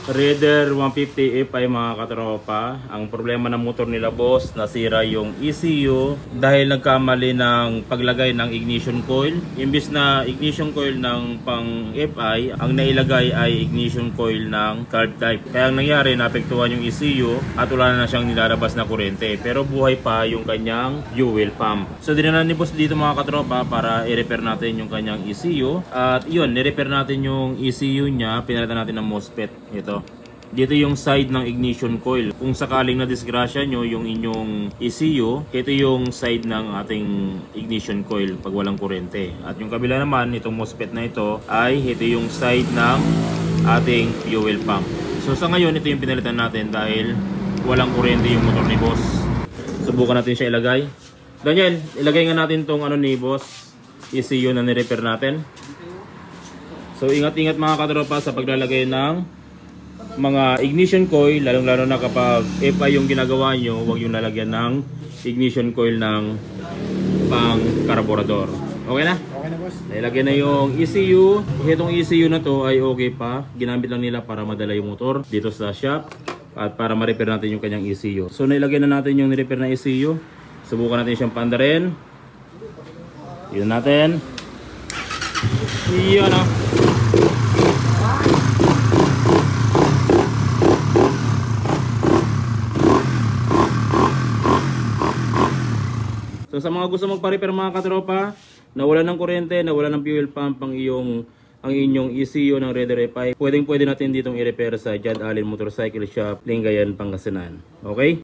Raider 150 Fi mga katropa. Ang problema ng motor nila boss, nasira yung ECU dahil nagkamali ng paglagay ng ignition coil. Imbis na ignition coil ng pang FI, ang nailagay ay ignition coil ng carb type. Kaya ang nangyari, naapektuhan yung ECU at wala na siyang nilalabas na kuryente. Pero buhay pa yung kanyang fuel pump. So dinala ni boss dito mga katropa para i-repair natin yung kanyang ECU. At yun, ni-repair natin yung ECU niya, pinalitan natin ng MOSFET. Ito. Dito yung side ng ignition coil. Kung sakaling na disgrasya nyo yung inyong ECU, ito yung side ng ating ignition coil pag walang kuryente. At yung kabila naman, itong MOSFET na ito, ay ito yung side ng ating fuel pump. So sa ngayon, ito yung pinalitan natin dahil walang kuryente yung motor ni boss. Subukan natin siya ilagay. Daniel, ilagay nga natin tong ano ni boss, ECU na ni-repair natin. So ingat-ingat mga katropa sa paglalagay ng mga ignition coil, lalong-lalo na kapag FI yung ginagawa nyo, huwag yung lalagyan ng ignition coil ng pang karburador. Okay na? Okay na boss. Nailagay na yung ECU. Itong ECU na to ay okay pa. Ginamit lang nila para madala yung motor dito sa shop at para ma-repair natin yung kanyang ECU. So nailagay na natin yung ni-repair na ECU. Subukan natin siyang paandarin. Yun natin. Yun o. So sa mga gusto magpa-repair mga katropa, nawala ng kuryente, nawala ng fuel pump ang inyong ECU ng Raider FI, pwede natin ditong i-repair sa Jad Allen Motorcycle Shop, Lingayen, Pangasinan. Okay?